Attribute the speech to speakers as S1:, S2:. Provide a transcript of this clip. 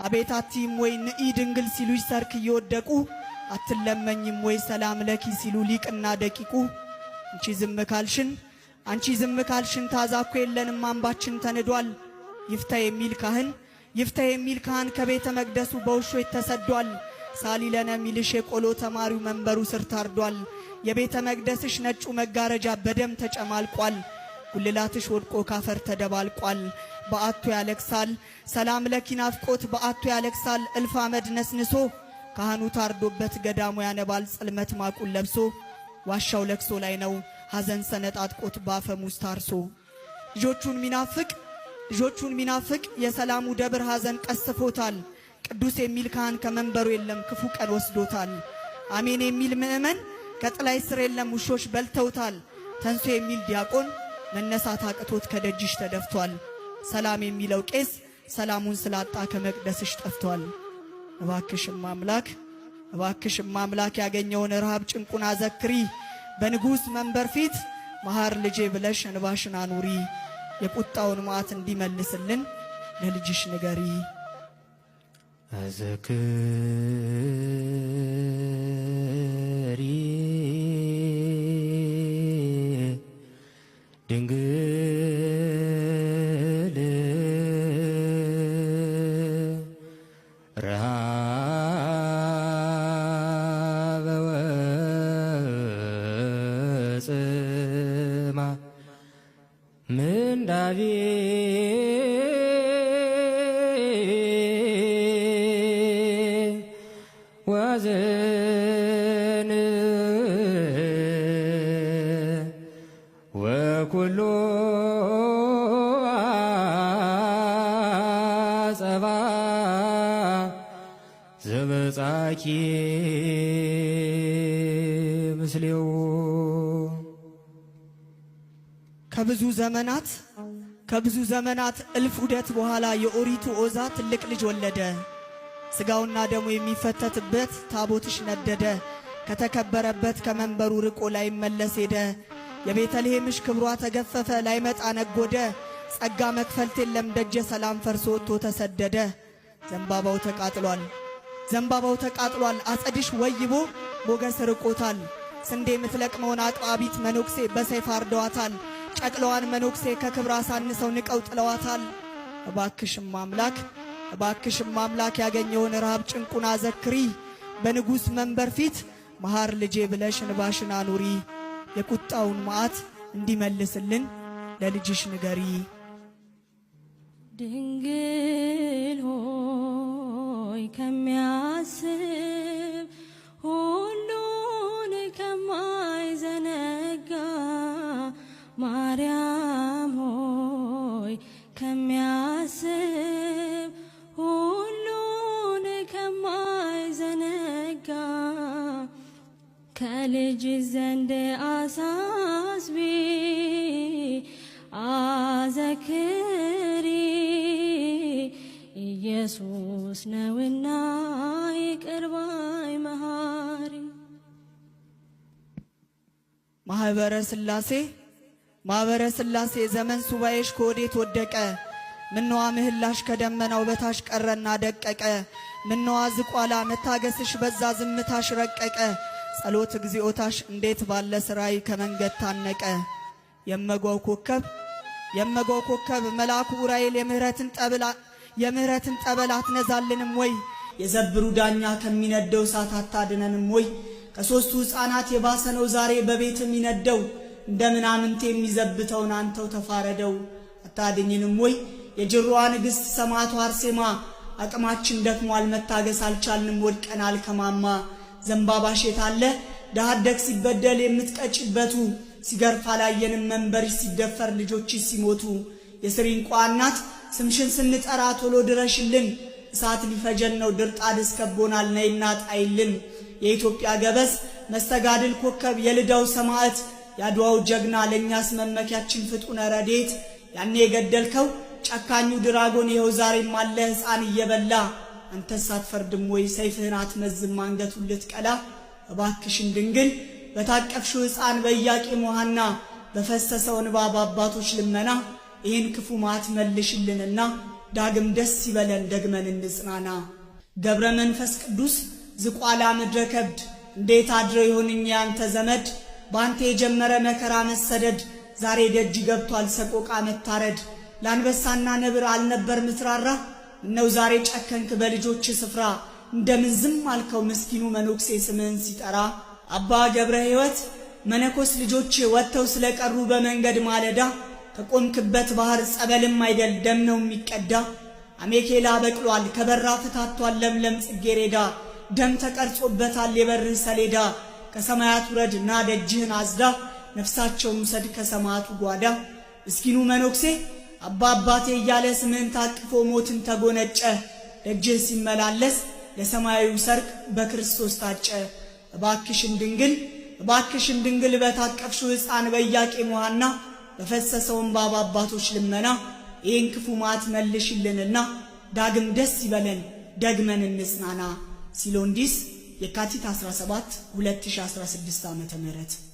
S1: አቤታቲም ወይ ንኢ ድንግል ሲሉሽ ሰርክ እየወደቁ አትለመኝም ወይ ሰላም ለኪ ሲሉ ሊቅና ደቂቁ አንቺ ዝም ካልሽን ታዛኮ የለንም አምባችን ተንዷል። ይፍታ የሚል ካህን ከቤተ መቅደሱ በውሾች ተሰዷል። ሳሊለነ ሚልሽ የቆሎ ተማሪው መንበሩ ስር ታርዷል። የቤተ መቅደስሽ ነጩ መጋረጃ በደም ተጨማልቋል። ጉልላትሽ ወድቆ ካፈር ተደባልቋል። በአቱ ያለቅሳል ሰላም ለኪ ናፍቆት በአቱ ያለቅሳል። እልፍ አመድ ነስንሶ ካህኑ ታርዶበት ገዳሙ ያነባል ጽልመት ማቁን ለብሶ። ዋሻው ለቅሶ ላይ ነው ሐዘን ሰነጣጥቆት ባፈሙስ ታርሶ። ልጆቹን ሚናፍቅ የሰላሙ ደብር ሐዘን ቀስፎታል። ቅዱስ የሚል ካህን ከመንበሩ የለም ክፉ ቀን ወስዶታል። አሜን የሚል ምእመን ከጥላይ ስር የለም ውሾች በልተውታል። ተንሶ የሚል ዲያቆን መነሳት አቅቶት ከደጅሽ ተደፍቷል። ሰላም የሚለው ቄስ ሰላሙን ስላጣ ከመቅደስሽ ጠፍቷል። እባክሽም አምላክ ያገኘውን ረሃብ ጭንቁን አዘክሪ። በንጉሥ መንበር ፊት መሐር ልጄ ብለሽ እንባሽን አኑሪ። የቁጣውን መዓት እንዲመልስልን ለልጅሽ ንገሪ።
S2: አዘክሪ ድንግል ረሃበ ወጽማ ምንዳቤ ወዘን ወኩሎ አጸባ ዘበጻኪ ምስሌው።
S1: ከብዙ ዘመናት እልፍ ውደት በኋላ የኦሪቱ ኦዛ ትልቅ ልጅ ወለደ። ስጋውና ደሙ የሚፈተትበት ታቦትሽ ነደደ። ከተከበረበት ከመንበሩ ርቆ ላይ መለስ ሄደ። የቤተልሔምሽ ክብሯ ተገፈፈ ላይመጣ ነጎደ። ጸጋ መክፈልት የለም ደጀ ሰላም ፈርሶ ወጥቶ ተሰደደ። ዘንባባው ተቃጥሏል አጸድሽ ወይቦ ሞገስ ርቆታል። ስንዴ ምትለቅመውን አጥባቢት መኖክሴ በሰይፍ አርደዋታል። ጨቅለዋን መኖክሴ ከክብር አሳንሰው ንቀው ጥለዋታል። እባክሽም አምላክ ያገኘውን ረሃብ ጭንቁን አዘክሪ። በንጉሥ መንበር ፊት መሐር ልጄ ብለሽ እንባሽን አኑሪ። የቁጣውን መዓት እንዲመልስልን ለልጅሽ ንገሪ።
S3: ድንግል ሆይ ከሚያስብ ሁሉን ከማይዘነጋ ማርያም ሆይ ከሚያስብ ሁሉን ከማይዘነጋ ከልጅ ዘንድ አሳስቢ አዘክሪ ኢየሱስ ነውና ይቅር ባይ መሐሪ።
S1: ማኅበረ ሥላሴ ዘመን ሱባኤሽ ከወዴት ወደቀ? ምነዋ ምህላሽ ከደመናው በታች ቀረና ደቀቀ። ምነዋ ዝቋላ መታገስሽ በዛ ዝምታሽ ረቀቀ። ጸሎት እግዚኦታሽ እንዴት ባለ ሥራይ ከመንገድ ታነቀ። የመጓው ኮከብ መልአኩ ዑራኤል የምህረትን ጠበል አትነዛልንም ወይ? የዘብሩ ዳኛ ከሚነደው እሳት አታድነንም ወይ? ከሦስቱ ሕፃናት የባሰ ነው ዛሬ በቤት የሚነደው። እንደምናምንት የሚዘብተውን አንተው ተፋረደው። አታድኝንም ወይ? የጅሮዋ ንግሥት ሰማዕቷ አርሴማ አቅማችን ደክሟል መታገስ አልቻልንም ወድቀናል ከማማ። ዘንባባሽ የታለ ዳሃደግ ሲበደል የምትቀጭበቱ? ሲገርፍ አላየንም መንበርሽ ሲደፈር ልጆችሽ ሲሞቱ። የስሪንቋ እናት ስምሽን ስንጠራ ቶሎ ድረሽልን። እሳት ሊፈጀን ነው ድርጣድ እስከቦናል ነይና ጣይልን። የኢትዮጵያ ገበዝ መስተጋድል ኮከብ የልዳው ሰማዕት ያድዋው ጀግና ለእኛስ መመኪያችን ፍጡነ ረዴት። ያኔ የገደልከው ጨካኙ ድራጎን ይኸው ዛሬም አለ ሕፃን እየበላ። አንተስ አትፈርድም ወይ ሰይፍህን አትመዝም አንገቱን ልትቀላ? እባክሽን ድንግል በታቀፍሽው ሕፃን በኢያቄም ወሐና በፈሰሰው እንባ በአባቶች ልመና ይህን ክፉ መዓት መልሽልንና ዳግም ደስ ይበለን ደግመን እንጽናና። ገብረ መንፈስ ቅዱስ ዝቋላ ምድረ ከብድ እንዴት አድረው ይሆንኛ ያንተ ዘመድ ባንተ የጀመረ መከራ መሰደድ ዛሬ ደጅ ገብቷል ሰቆቃ መታረድ። ለአንበሳና ነብር አልነበር ምትራራ እነው ዛሬ ጨከንክ በልጆች ስፍራ እንደምን ዝም አልከው ምስኪኑ መነኩሴ ስምህን ሲጠራ። አባ ገብረ ሕይወት መነኮስ ልጆች ወጥተው ስለቀሩ በመንገድ ማለዳ ከቆምክበት ባህር ጸበልም አይደል ደም ነው የሚቀዳ። አሜኬላ በቅሏል ከበራ ተታቷል ለምለም ጽጌሬዳ ደም ተቀርጾበታል የበርህ ሰሌዳ። ከሰማያት ውረድ ና ደጅህን አዝዳ ነፍሳቸውን ውሰድ ከሰማያቱ ጓዳ። ምስኪኑ መነኩሴ አባ አባቴ እያለ ስምህን ታቅፎ ሞትን ተጎነጨ ደጅህ ሲመላለስ ለሰማያዊው ሰርቅ በክርስቶስ ታጨ። እባክሽን ድንግል በታቀፍሽው ሕፃን በኢያቄም ሐና በፈሰሰው እንባ በአባቶች ልመና ይህን ክፉ መዓት መልሽልንና ዳግም ደስ ይበለን ደግመን እንጽናና። ሲሎንዲስ የካቲት 17 2016 ዓ.ም